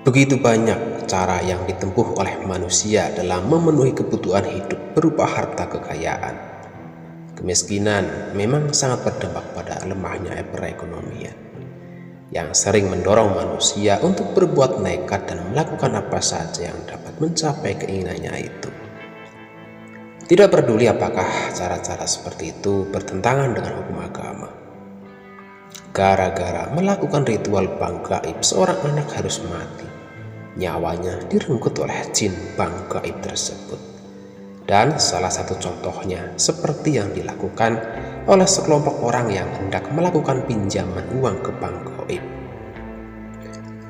Begitu banyak cara yang ditempuh oleh manusia dalam memenuhi kebutuhan hidup berupa harta kekayaan. Kemiskinan memang sangat berdampak pada lemahnya perekonomian, yang sering mendorong manusia untuk berbuat nekat dan melakukan apa saja yang dapat mencapai keinginannya itu. Tidak peduli apakah cara-cara seperti itu bertentangan dengan hukum agama. Gara-gara melakukan ritual bang gaib, seorang anak harus mati. Nyawanya direnggut oleh jin bang gaib tersebut. Dan salah satu contohnya seperti yang dilakukan oleh sekelompok orang yang hendak melakukan pinjaman uang ke bank gaib.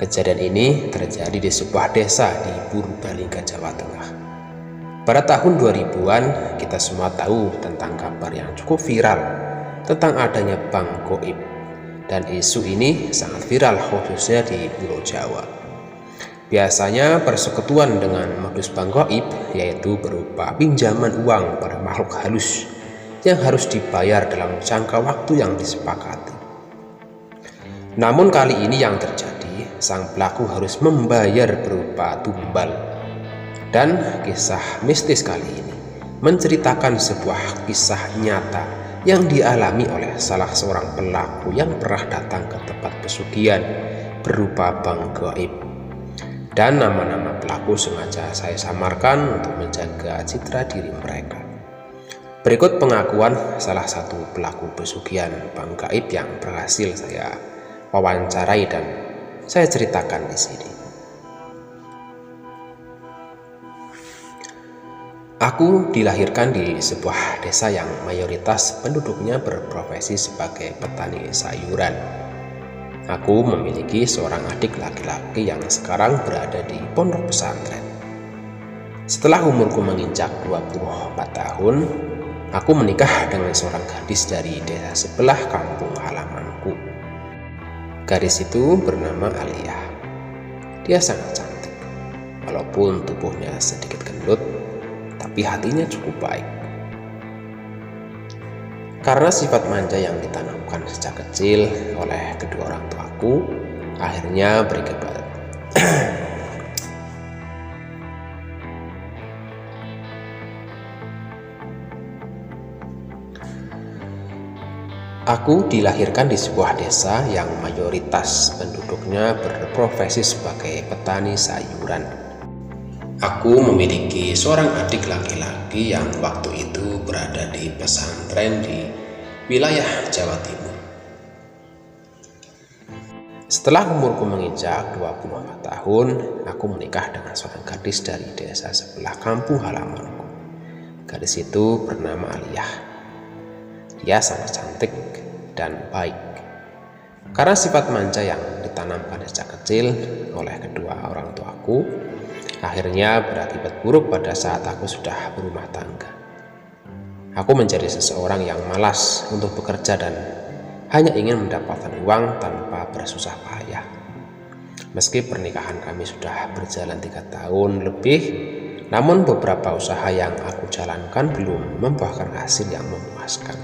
Kejadian ini terjadi di sebuah desa di Purbalingga, Jawa Tengah. Pada tahun 2000-an, kita semua tahu tentang kabar yang cukup viral tentang adanya bank gaib. Dan isu ini sangat viral khususnya di Pulau Jawa. Biasanya persekutuan dengan modus bank gaib yaitu berupa pinjaman uang pada makhluk halus yang harus dibayar dalam jangka waktu yang disepakati. Namun kali ini yang terjadi, sang pelaku harus membayar berupa tumbal. Dan kisah mistis kali ini menceritakan sebuah kisah nyata yang dialami oleh salah seorang pelaku yang pernah datang ke tempat pesugihan berupa bank gaib. Dan nama-nama pelaku sengaja saya samarkan untuk menjaga citra diri mereka. Berikut pengakuan salah satu pelaku pesugihan bank gaib yang berhasil saya wawancarai dan saya ceritakan di sini. Aku dilahirkan di sebuah desa yang mayoritas penduduknya berprofesi sebagai petani sayuran. Aku memiliki seorang adik laki-laki yang sekarang berada di pondok pesantren. Setelah umurku menginjak 24 tahun, aku menikah dengan seorang gadis dari desa sebelah kampung halamanku. Gadis itu bernama Alia. Dia sangat cantik, walaupun tubuhnya sedikit gendut, tapi hatinya cukup baik. Karena sifat manja yang ditanamkan sejak kecil oleh kedua orang tuaku, akhirnya berakibat. Aku dilahirkan di sebuah desa yang mayoritas penduduknya berprofesi sebagai petani sayuran. Aku memiliki seorang adik laki-laki yang waktu itu berada di pesantren di wilayah Jawa Timur. Setelah umurku menginjak 24 tahun, aku menikah dengan seorang gadis dari desa sebelah kampung halamanku. Gadis itu bernama Aliyah. Dia sangat cantik dan baik. Karena sifat manja yang ditanamkan sejak kecil oleh kedua orang tuaku, akhirnya berakibat buruk pada saat aku sudah berumah tangga. Aku menjadi seseorang yang malas untuk bekerja dan hanya ingin mendapatkan uang tanpa bersusah payah. Meski pernikahan kami sudah berjalan 3 tahun lebih, namun beberapa usaha yang aku jalankan belum membuahkan hasil yang memuaskan.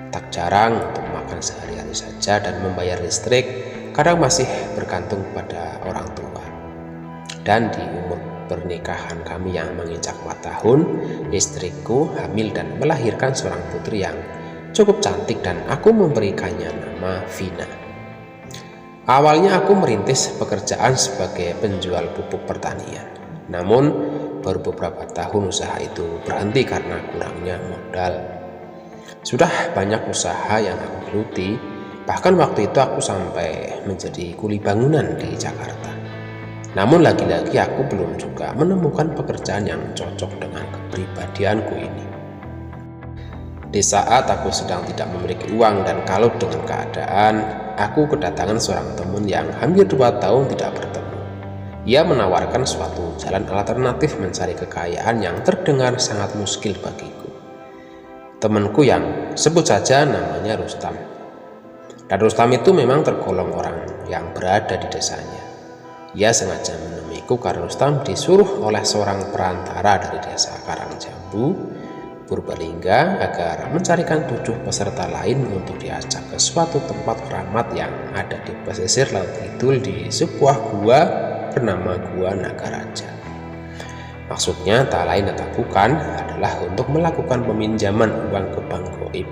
Tak jarang untuk makan sehari-hari saja dan membayar listrik kadang masih bergantung pada orang tua. Dan di umur pernikahan kami yang menginjak 4 tahun, istriku hamil dan melahirkan seorang putri yang cukup cantik dan aku memberikannya nama Vina. Awalnya aku merintis pekerjaan sebagai penjual pupuk pertanian. Namun baru beberapa tahun usaha itu berhenti karena kurangnya modal. Sudah banyak usaha yang aku geluti, bahkan waktu itu aku sampai menjadi kuli bangunan di Jakarta. Namun lagi-lagi aku belum juga menemukan pekerjaan yang cocok dengan kepribadianku ini. Di saat aku sedang tidak memiliki uang dan kalut dengan keadaan, aku kedatangan seorang teman yang hampir 2 tahun tidak bertemu. Ia menawarkan suatu jalan alternatif mencari kekayaan yang terdengar sangat muskil bagiku. Temanku yang sebut saja namanya Rustam. Dan Rustam itu memang tergolong orang yang berada di desanya. Ia sengaja menemuiku karena Rustam disuruh oleh seorang perantara dari desa Karangjambu, Purbalingga agar mencarikan 7 peserta lain untuk diajak ke suatu tempat keramat yang ada di pesisir Laut Kidul di sebuah gua bernama Gua Naga Raja. Maksudnya tak lain dan tak bukan adalah untuk melakukan peminjaman uang ke bank gaib.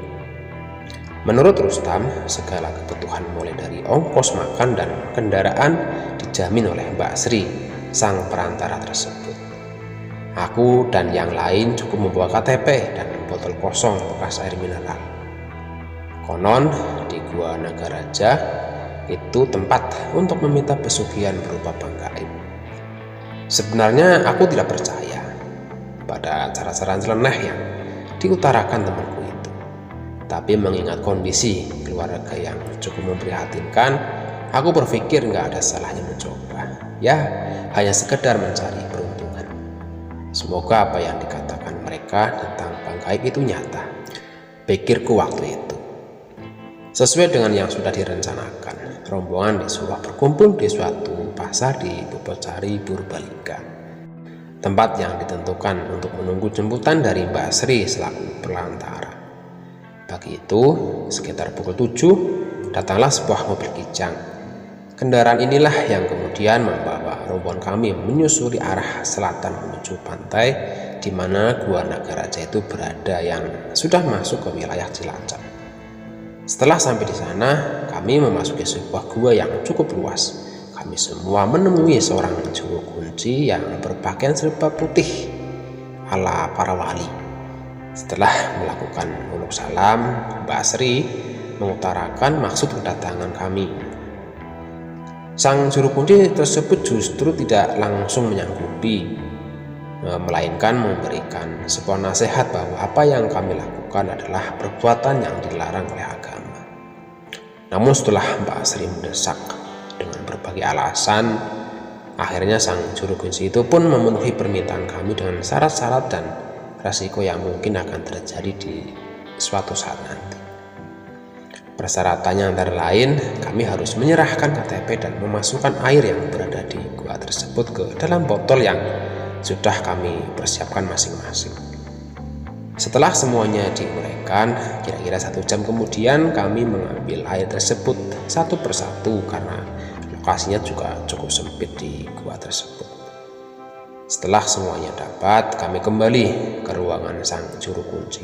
Menurut Rustam, segala kebutuhan mulai dari ongkos makan dan kendaraan dijamin oleh Mbak Sri, sang perantara tersebut. Aku dan yang lain cukup membawa KTP dan botol kosong bekas air mineral. Konon di Gua Naga Raja itu tempat untuk meminta pesugihan berupa bank gaib. Sebenarnya aku tidak percaya pada cara-cara nyeleneh yang diutarakan temanku itu. Tapi mengingat kondisi keluarga yang cukup memprihatinkan, aku berpikir nggak ada salahnya mencoba. Ya, hanya sekedar mencari peruntungan. Semoga apa yang dikatakan mereka tentang bank gaib itu nyata, pikirku waktu itu. Sesuai dengan yang sudah direncanakan, rombongan disuruh berkumpul di suatu pasar di Bobocari, Purbalingga, tempat yang ditentukan untuk menunggu jemputan dari Mbak Sri selaku perantara. Pagi itu, sekitar pukul 7, datanglah sebuah mobil kijang. Kendaraan inilah yang kemudian membawa rombongan kami menyusuri arah selatan menuju pantai di mana Gua Naga Raja itu berada yang sudah masuk ke wilayah Cilacap. Setelah sampai di sana, kami memasuki sebuah gua yang cukup luas. Kami semua menemui seorang juru kunci yang berpakaian serba putih ala para wali. Setelah melakukan uluk salam, Mbak Sri mengutarakan maksud kedatangan kami. Sang juru kunci tersebut justru tidak langsung menyanggupi, melainkan memberikan sebuah nasihat bahwa apa yang kami lakukan adalah perbuatan yang dilarang oleh agama. Namun setelah Mbak Sri mendesak dengan berbagai alasan, akhirnya sang juru kunci itu pun memenuhi permintaan kami dengan syarat-syarat dan resiko yang mungkin akan terjadi di suatu saat nanti. Persyaratannya antara lain, kami harus menyerahkan KTP dan memasukkan air yang berada di gua tersebut ke dalam botol yang sudah kami persiapkan masing-masing. Setelah semuanya diuraikan, kira-kira 1 jam kemudian kami mengambil air tersebut satu persatu karena lokasinya juga cukup sempit di gua tersebut. Setelah semuanya dapat, kami kembali ke ruangan sang juru kunci.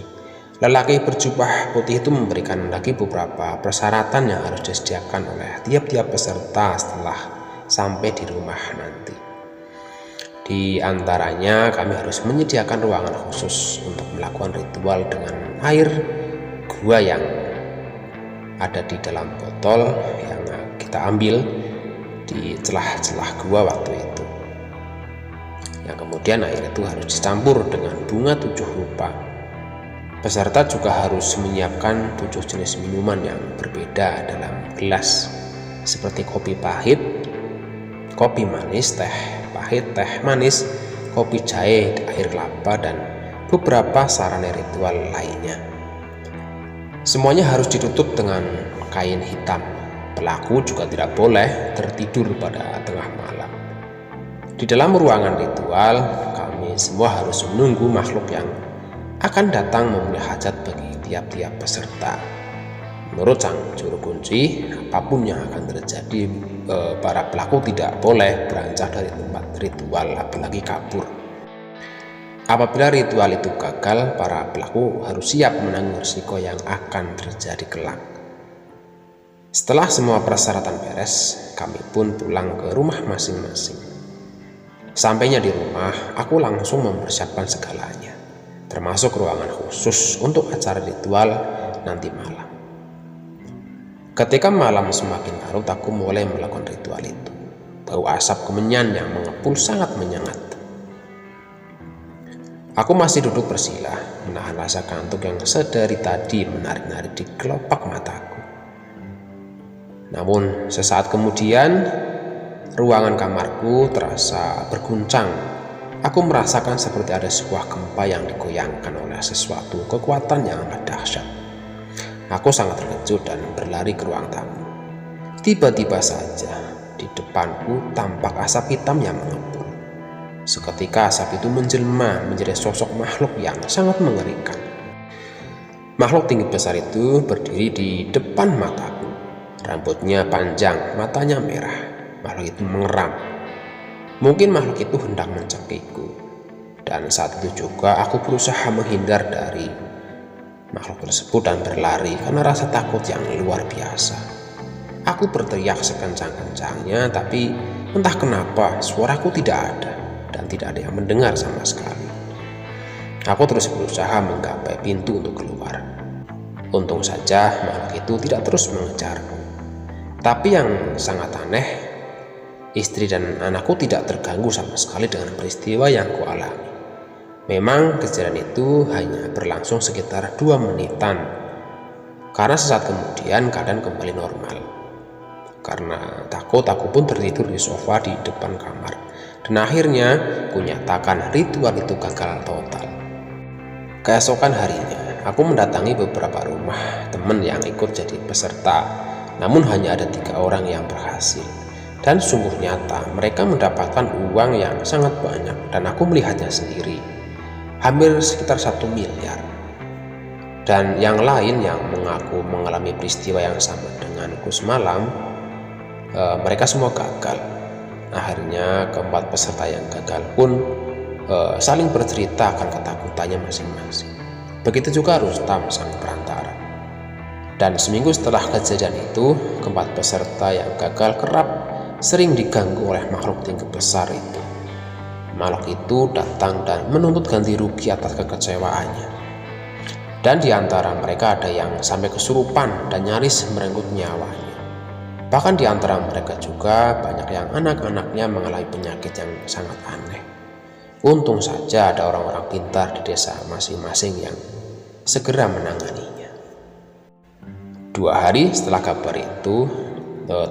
Lelaki berjubah putih itu memberikan lagi beberapa persyaratan yang harus disediakan oleh tiap-tiap peserta setelah sampai di rumah nanti. Di antaranya, kami harus menyediakan ruangan khusus untuk melakukan ritual dengan air gua yang ada di dalam botol yang kita ambil di celah-celah gua waktu itu. Yang kemudian air itu harus dicampur dengan bunga 7 rupa. Peserta juga harus menyiapkan 7 jenis minuman yang berbeda dalam gelas, seperti kopi pahit, kopi manis, teh pahit, teh manis, kopi jahe, air kelapa, dan beberapa sarana ritual lainnya. Semuanya harus ditutup dengan kain hitam. Pelaku juga tidak boleh tertidur pada tengah malam. Di dalam ruangan ritual, kami semua harus menunggu makhluk yang akan datang memenuhi hajat bagi tiap-tiap peserta. Menurut sang juru kunci, apapun yang akan terjadi, para pelaku tidak boleh beranjak dari tempat ritual, apalagi kabur. Apabila ritual itu gagal, para pelaku harus siap menanggung risiko yang akan terjadi kelak. Setelah semua persyaratan beres, kami pun pulang ke rumah masing-masing. Sampainya di rumah, aku langsung mempersiapkan segalanya, termasuk ruangan khusus untuk acara ritual nanti malam. Ketika malam semakin larut, aku mulai melakukan ritual itu. Bau asap kemenyan yang mengepul sangat menyengat. Aku masih duduk bersila, menahan rasa kantuk yang sedari tadi menarik-narik di kelopak mataku. Namun sesaat kemudian, ruangan kamarku terasa berguncang. Aku merasakan seperti ada sebuah gempa yang digoyangkan oleh sesuatu kekuatan yang amat dahsyat. Aku sangat terkejut dan berlari ke ruang tamu. Tiba-tiba saja di depanku tampak asap hitam yang mengepul. Seketika asap itu menjelma menjadi sosok makhluk yang sangat mengerikan. Makhluk tinggi besar itu berdiri di depan mataku. Rambutnya panjang, matanya merah. Makhluk itu mengeram. Mungkin makhluk itu hendak mencekikku, dan saat itu juga aku berusaha menghindar dari makhluk tersebut dan berlari karena rasa takut yang luar biasa. Aku berteriak sekencang-kencangnya, tapi entah kenapa suaraku tidak ada dan tidak ada yang mendengar sama sekali. Aku terus berusaha menggapai pintu untuk keluar. Untung saja makhluk itu tidak terus mengejarku. Tapi yang sangat aneh, istri dan anakku tidak terganggu sama sekali dengan peristiwa yang kualami. Memang kejadian itu hanya berlangsung sekitar 2 menitan, karena sesaat kemudian keadaan kembali normal. Karena takut, aku pun tertidur di sofa di depan kamar, dan akhirnya kunyatakan ritual itu gagal total. Keesokan harinya, aku mendatangi beberapa rumah teman yang ikut jadi peserta, namun hanya ada 3 orang yang berhasil. Dan sungguh nyata, mereka mendapatkan uang yang sangat banyak, dan aku melihatnya sendiri, hampir sekitar 1 miliar. Dan yang lain yang mengaku mengalami peristiwa yang sama denganku semalam, mereka semua gagal. Akhirnya keempat peserta yang gagal pun saling bercerita akan ketakutannya masing-masing. Begitu juga Rustam sang perantara. Dan seminggu setelah kejadian itu, keempat peserta yang gagal kerap sering diganggu oleh makhluk tinggi besar itu. Makhluk itu datang dan menuntut ganti rugi atas kekecewaannya. Dan di antara mereka ada yang sampai kesurupan dan nyaris merenggut nyawanya. Bahkan di antara mereka juga banyak yang anak-anaknya mengalami penyakit yang sangat aneh. Untung saja ada orang-orang pintar di desa masing-masing yang segera menanganinya. 2 hari setelah kabar itu,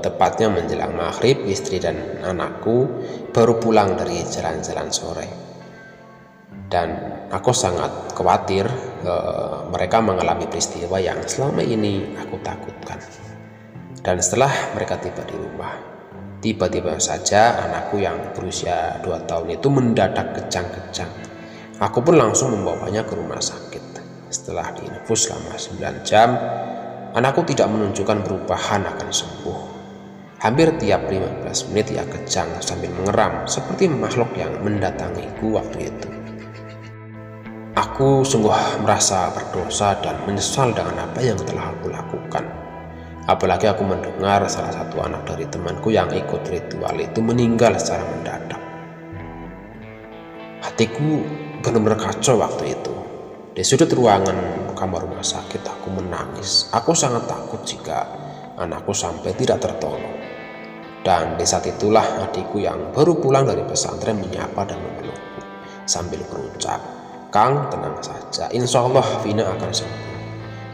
tepatnya menjelang maghrib, istri dan anakku baru pulang dari jalan-jalan sore. Dan aku sangat khawatir mereka mengalami peristiwa yang selama ini aku takutkan. Dan setelah mereka tiba di rumah, tiba-tiba saja anakku yang berusia 2 tahun itu mendadak kejang-kejang. Aku pun langsung membawanya ke rumah sakit. Setelah diinfus selama 9 jam, anakku tidak menunjukkan perubahan akan sembuh. Hampir tiap 15 menit ia kejang sambil mengeram seperti makhluk yang mendatangiku waktu itu. Aku sungguh merasa berdosa dan menyesal dengan apa yang telah aku lakukan. Apalagi aku mendengar salah satu anak dari temanku yang ikut ritual itu meninggal secara mendadak. Hatiku benar-benar kacau waktu itu. Di sudut ruangan kamar rumah sakit aku menangis. Aku sangat takut jika anakku sampai tidak tertolong. Dan di saat itulah adikku yang baru pulang dari pesantren menyapa dan memelukku sambil berucap, "Kang, tenang saja, insya Allah Vina akan sembuh.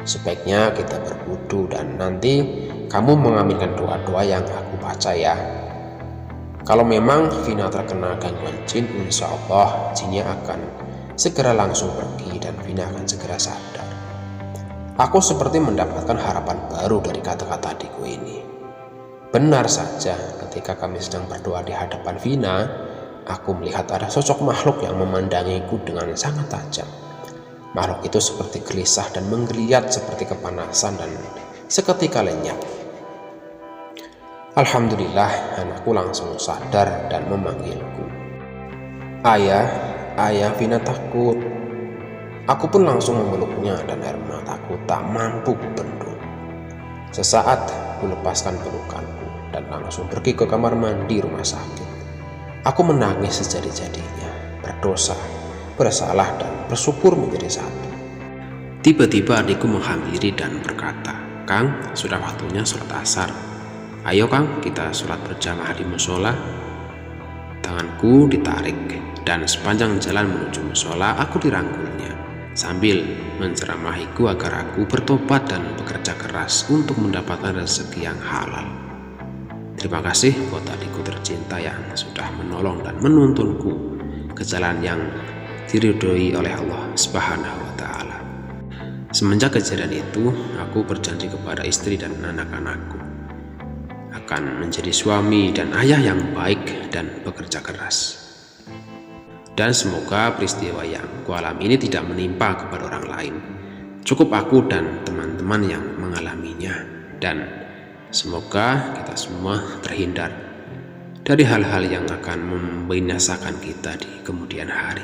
Sebaiknya kita berwudu dan nanti kamu mengaminkan doa-doa yang aku baca ya. Kalau memang Vina terkena gangguan jin, insya Allah jinnya akan segera langsung pergi dan Vina akan segera sadar." Aku seperti mendapatkan harapan baru dari kata-kata adikku ini. Benar saja, ketika kami sedang berdoa di hadapan Vina, aku melihat ada sosok makhluk yang memandangiku dengan sangat tajam. Makhluk itu seperti gelisah dan menggeliat seperti kepanasan dan seketika lenyap. Alhamdulillah, anakku langsung sadar dan memanggilku. "Ayah, ayah, Vina takut." Aku pun langsung memeluknya dan air mataku tak mampu kubendung. Sesaat ku lepaskan pelukanku dan langsung pergi ke kamar mandi rumah sakit. Aku menangis sejadi-jadinya, berdosa, bersalah dan bersyukur menjadi satu. Tiba-tiba adikku menghampiri dan berkata, "Kang, sudah waktunya sholat asar. Ayo Kang, kita sholat berjamaah di musola." Tanganku ditarik dan sepanjang jalan menuju musola aku dirangkulnya sambil menceramahiku agar aku bertobat dan bekerja keras untuk mendapatkan rezeki yang halal. Terima kasih buat adikku tercinta yang sudah menolong dan menuntunku ke jalan yang diridhoi oleh Allah Subhanahu wa Ta'ala. Semenjak kejadian itu, aku berjanji kepada istri dan anak-anakku akan menjadi suami dan ayah yang baik dan bekerja keras. Dan semoga peristiwa yang kualami ini tidak menimpa kepada orang lain. Cukup aku dan teman-teman yang mengalaminya, dan semoga kita semua terhindar dari hal-hal yang akan membinasakan kita di kemudian hari.